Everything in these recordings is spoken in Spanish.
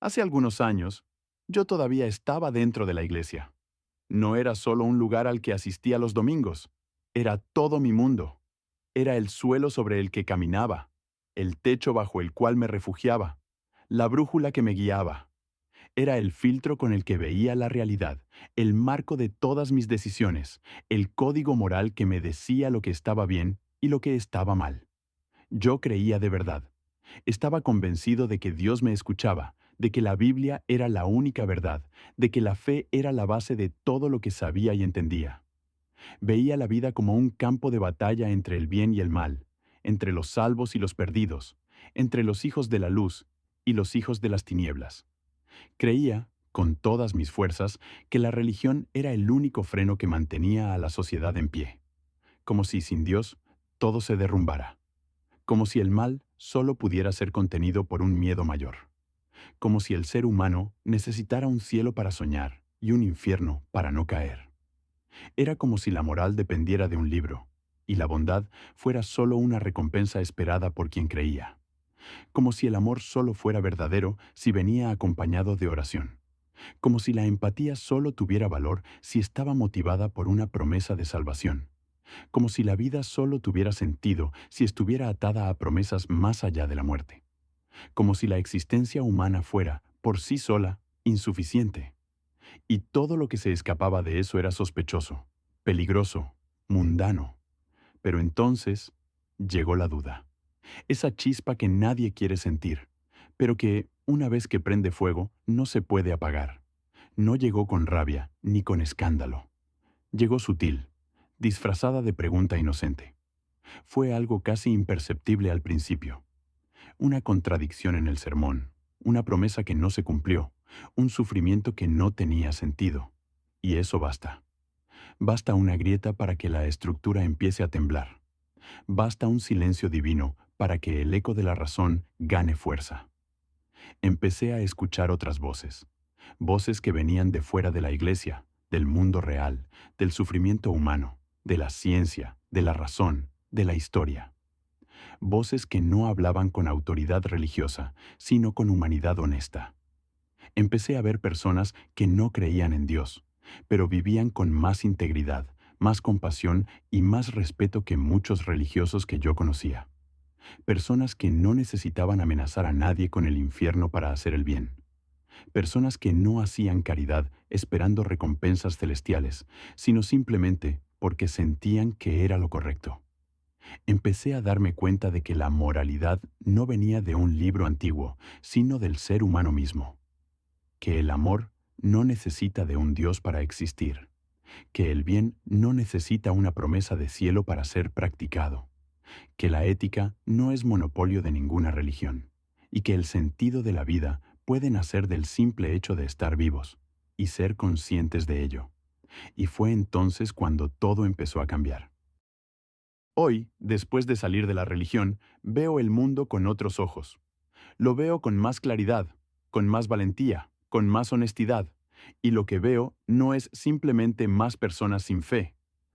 Hace algunos años, yo todavía estaba dentro de la iglesia. No era solo un lugar al que asistía los domingos, era todo mi mundo. Era el suelo sobre el que caminaba, el techo bajo el cual me refugiaba, la brújula que me guiaba. Era el filtro con el que veía la realidad, el marco de todas mis decisiones, el código moral que me decía lo que estaba bien y lo que estaba mal. Yo creía de verdad. Estaba convencido de que Dios me escuchaba, de que la Biblia era la única verdad, de que la fe era la base de todo lo que sabía y entendía. Veía la vida como un campo de batalla entre el bien y el mal, entre los salvos y los perdidos, entre los hijos de la luz y los hijos de las tinieblas. Creía, con todas mis fuerzas, que la religión era el único freno que mantenía a la sociedad en pie, como si sin Dios todo se derrumbara, como si el mal solo pudiera ser contenido por un miedo mayor, como si el ser humano necesitara un cielo para soñar y un infierno para no caer. Era como si la moral dependiera de un libro, y la bondad fuera solo una recompensa esperada por quien creía, como si el amor solo fuera verdadero si venía acompañado de oración, como si la empatía solo tuviera valor si estaba motivada por una promesa de salvación, como si la vida solo tuviera sentido si estuviera atada a promesas más allá de la muerte, como si la existencia humana fuera, por sí sola, insuficiente. Y todo lo que se escapaba de eso era sospechoso, peligroso, mundano. Pero entonces llegó la duda, esa chispa que nadie quiere sentir, pero que, una vez que prende fuego, no se puede apagar. No llegó con rabia ni con escándalo. Llegó sutil, disfrazada de pregunta inocente. Fue algo casi imperceptible al principio. Una contradicción en el sermón, una promesa que no se cumplió, un sufrimiento que no tenía sentido. Y eso basta. Basta una grieta para que la estructura empiece a temblar. Basta un silencio divino para que el eco de la razón gane fuerza. Empecé a escuchar otras voces, voces que venían de fuera de la iglesia, del mundo real, del sufrimiento humano, de la ciencia, de la razón, de la historia. Voces que no hablaban con autoridad religiosa, sino con humanidad honesta. Empecé a ver personas que no creían en Dios, pero vivían con más integridad, más compasión y más respeto que muchos religiosos que yo conocía. Personas que no necesitaban amenazar a nadie con el infierno para hacer el bien. Personas que no hacían caridad esperando recompensas celestiales, sino simplemente porque sentían que era lo correcto. Empecé a darme cuenta de que la moralidad no venía de un libro antiguo, sino del ser humano mismo. Que el amor no necesita de un Dios para existir. Que el bien no necesita una promesa de cielo para ser practicado. Que la ética no es monopolio de ninguna religión. Y que el sentido de la vida puede nacer del simple hecho de estar vivos y ser conscientes de ello. Y fue entonces cuando todo empezó a cambiar. Hoy, después de salir de la religión, veo el mundo con otros ojos. Lo veo con más claridad, con más valentía, con más honestidad. Y lo que veo no es simplemente más personas sin fe.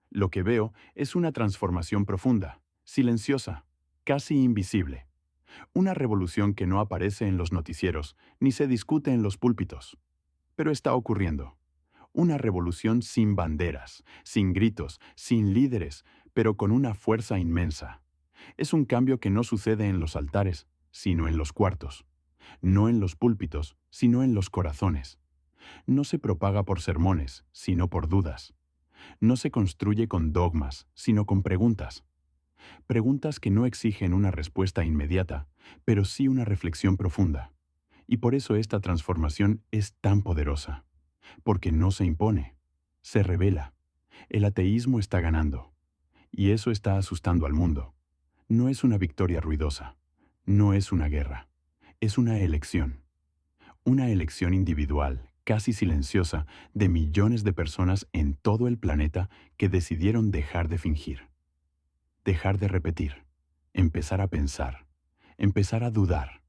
Lo que veo es una transformación profunda, silenciosa, casi invisible. Una revolución que no aparece en los noticieros, ni se discute en los púlpitos. Pero está ocurriendo. Una revolución sin banderas, sin gritos, sin líderes, pero con una fuerza inmensa. Es un cambio que no sucede en los altares, sino en los cuartos. No en los púlpitos, sino en los corazones. No se propaga por sermones, sino por dudas. No se construye con dogmas, sino con preguntas. Preguntas que no exigen una respuesta inmediata, pero sí una reflexión profunda. Y por eso esta transformación es tan poderosa. Porque no se impone, se revela. El ateísmo está ganando. Y eso está asustando al mundo. No es una victoria ruidosa. No es una guerra. Es una elección. Una elección individual, casi silenciosa, de millones de personas en todo el planeta que decidieron dejar de fingir. Dejar de repetir. Empezar a pensar. Empezar a dudar.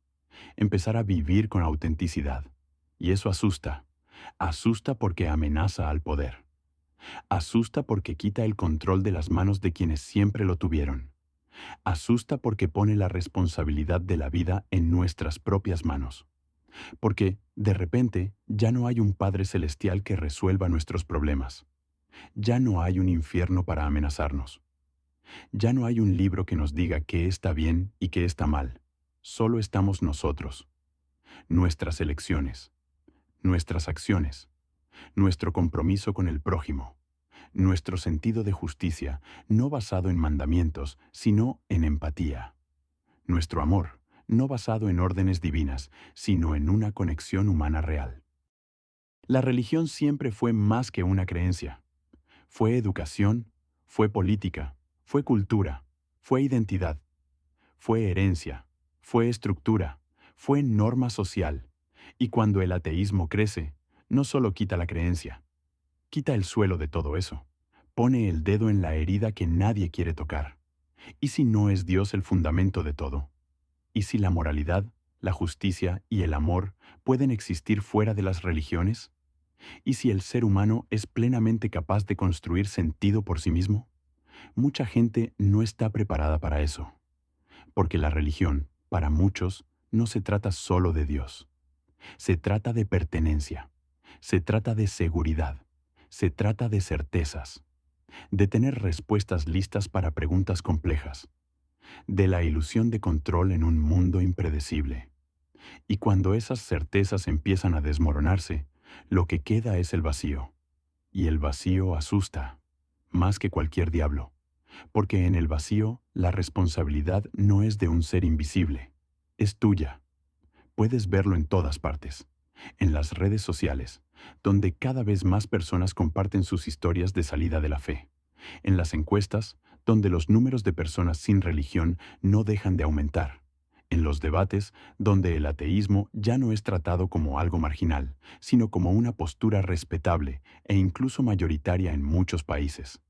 Empezar a vivir con autenticidad. Y eso asusta. Asusta porque amenaza al poder. Asusta porque quita el control de las manos de quienes siempre lo tuvieron. Asusta porque pone la responsabilidad de la vida en nuestras propias manos. Porque, de repente, ya no hay un Padre Celestial que resuelva nuestros problemas. Ya no hay un infierno para amenazarnos. Ya no hay un libro que nos diga qué está bien y qué está mal. Solo estamos nosotros, nuestras elecciones, nuestras acciones, nuestro compromiso con el prójimo, nuestro sentido de justicia, no basado en mandamientos, sino en empatía. Nuestro amor, no basado en órdenes divinas, sino en una conexión humana real. La religión siempre fue más que una creencia. Fue educación, fue política, fue cultura, fue identidad, fue herencia, fue estructura, fue norma social. Y cuando el ateísmo crece, no solo quita la creencia, quita el suelo de todo eso. Pone el dedo en la herida que nadie quiere tocar. ¿Y si no es Dios el fundamento de todo? ¿Y si la moralidad, la justicia y el amor pueden existir fuera de las religiones? ¿Y si el ser humano es plenamente capaz de construir sentido por sí mismo? Mucha gente no está preparada para eso, porque la religión, para muchos, no se trata solo de Dios. Se trata de pertenencia, se trata de seguridad, se trata de certezas, de tener respuestas listas para preguntas complejas, de la ilusión de control en un mundo impredecible. Y cuando esas certezas empiezan a desmoronarse, lo que queda es el vacío. Y el vacío asusta, más que cualquier diablo, porque en el vacío la responsabilidad no es de un ser invisible, es tuya. Puedes verlo en todas partes, en las redes sociales, donde cada vez más personas comparten sus historias de salida de la fe, en las encuestas, donde los números de personas sin religión no dejan de aumentar, en los debates, donde el ateísmo ya no es tratado como algo marginal, sino como una postura respetable e incluso mayoritaria en muchos países.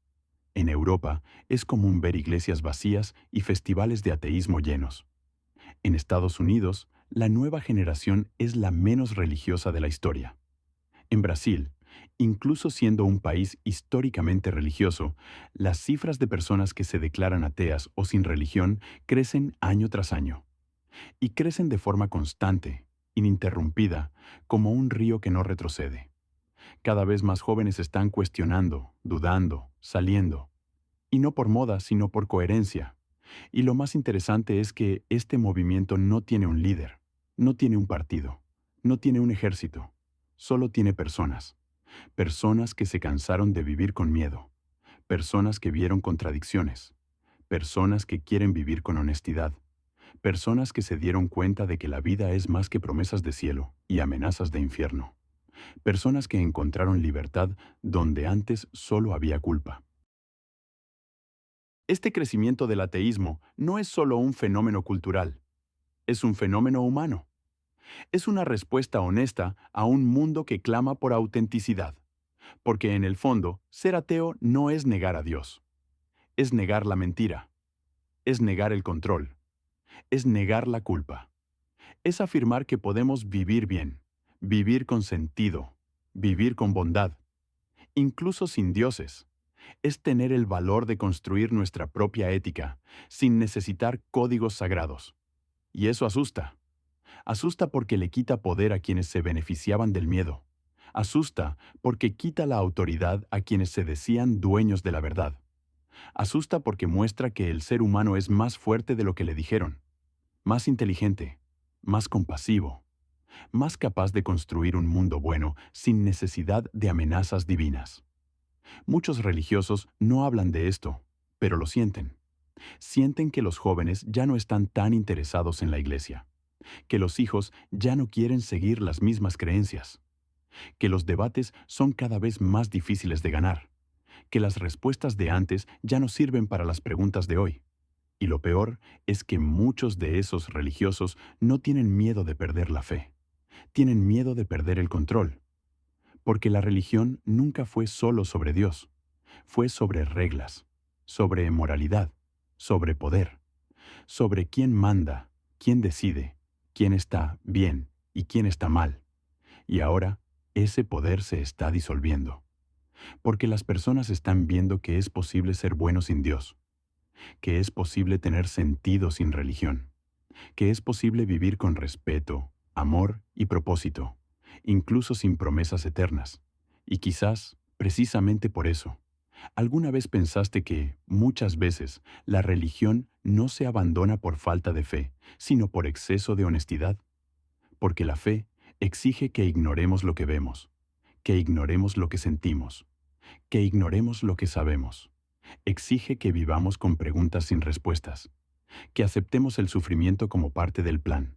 En Europa es común ver iglesias vacías y festivales de ateísmo llenos. En Estados Unidos, la nueva generación es la menos religiosa de la historia. En Brasil, incluso siendo un país históricamente religioso, las cifras de personas que se declaran ateas o sin religión crecen año tras año. Y crecen de forma constante, ininterrumpida, como un río que no retrocede. Cada vez más jóvenes están cuestionando, dudando, saliendo. Y no por moda, sino por coherencia. Y lo más interesante es que este movimiento no tiene un líder, no tiene un partido, no tiene un ejército, solo tiene personas. Personas que se cansaron de vivir con miedo, personas que vieron contradicciones, personas que quieren vivir con honestidad, personas que se dieron cuenta de que la vida es más que promesas de cielo y amenazas de infierno, personas que encontraron libertad donde antes solo había culpa. Este crecimiento del ateísmo no es solo un fenómeno cultural, es un fenómeno humano. Es una respuesta honesta a un mundo que clama por autenticidad, porque en el fondo, ser ateo no es negar a Dios, es negar la mentira, es negar el control, es negar la culpa, es afirmar que podemos vivir bien, vivir con sentido, vivir con bondad, incluso sin dioses. Es tener el valor de construir nuestra propia ética, sin necesitar códigos sagrados. Y eso asusta. Asusta porque le quita poder a quienes se beneficiaban del miedo. Asusta porque quita la autoridad a quienes se decían dueños de la verdad. Asusta porque muestra que el ser humano es más fuerte de lo que le dijeron, más inteligente, más compasivo, más capaz de construir un mundo bueno sin necesidad de amenazas divinas. Muchos religiosos no hablan de esto, pero lo sienten. Sienten que los jóvenes ya no están tan interesados en la iglesia, que los hijos ya no quieren seguir las mismas creencias, que los debates son cada vez más difíciles de ganar, que las respuestas de antes ya no sirven para las preguntas de hoy. Y lo peor es que muchos de esos religiosos no tienen miedo de perder la fe, tienen miedo de perder el control, porque la religión nunca fue solo sobre Dios, fue sobre reglas, sobre moralidad, sobre poder, sobre quién manda, quién decide, quién está bien y quién está mal. Y ahora, ese poder se está disolviendo, porque las personas están viendo que es posible ser bueno sin Dios, que es posible tener sentido sin religión, que es posible vivir con respeto, amor y propósito, incluso sin promesas eternas. Y quizás, precisamente por eso, ¿alguna vez pensaste que, muchas veces, la religión no se abandona por falta de fe, sino por exceso de honestidad? Porque la fe exige que ignoremos lo que vemos, que ignoremos lo que sentimos, que ignoremos lo que sabemos. Exige que vivamos con preguntas sin respuestas, que aceptemos el sufrimiento como parte del plan,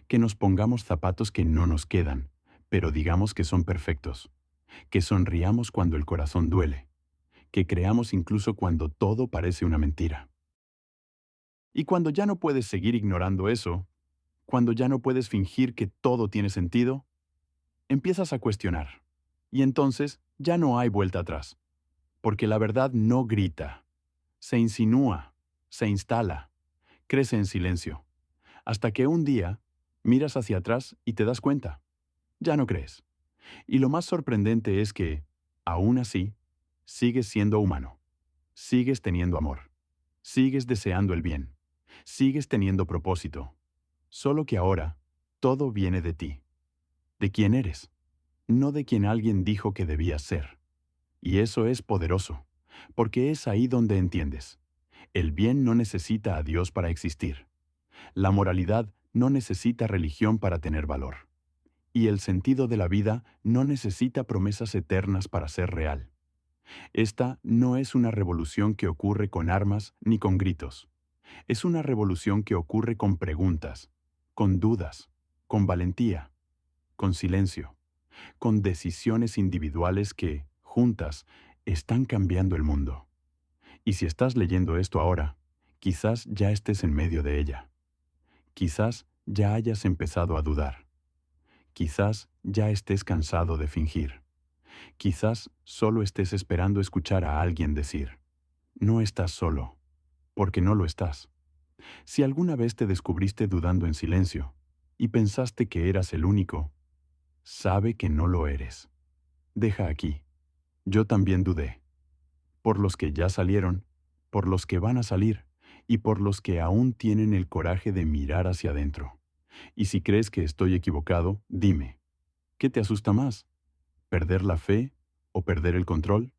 que nos pongamos zapatos que no nos quedan, pero digamos que son perfectos, que sonriamos cuando el corazón duele, que creamos incluso cuando todo parece una mentira. Y cuando ya no puedes seguir ignorando eso, cuando ya no puedes fingir que todo tiene sentido, empiezas a cuestionar. Y entonces ya no hay vuelta atrás, porque la verdad no grita, se insinúa, se instala, crece en silencio, hasta que un día miras hacia atrás y te das cuenta, ya no crees. Y lo más sorprendente es que, aún así, sigues siendo humano, sigues teniendo amor, sigues deseando el bien, sigues teniendo propósito, solo que ahora todo viene de ti, de quién eres, no de quien alguien dijo que debías ser. Y eso es poderoso, porque es ahí donde entiendes. El bien no necesita a Dios para existir. La moralidad no necesita religión para tener valor. Y el sentido de la vida no necesita promesas eternas para ser real. Esta no es una revolución que ocurre con armas ni con gritos. Es una revolución que ocurre con preguntas, con dudas, con valentía, con silencio, con decisiones individuales que, juntas, están cambiando el mundo. Y si estás leyendo esto ahora, quizás ya estés en medio de ella. Quizás ya hayas empezado a dudar. Quizás ya estés cansado de fingir. Quizás solo estés esperando escuchar a alguien decir, no estás solo, porque no lo estás. Si alguna vez te descubriste dudando en silencio y pensaste que eras el único, sabe que no lo eres. Deja aquí. Yo también dudé. Por los que ya salieron, por los que van a salir y por los que aún tienen el coraje de mirar hacia adentro. Y si crees que estoy equivocado, dime, ¿qué te asusta más? ¿Perder la fe o perder el control?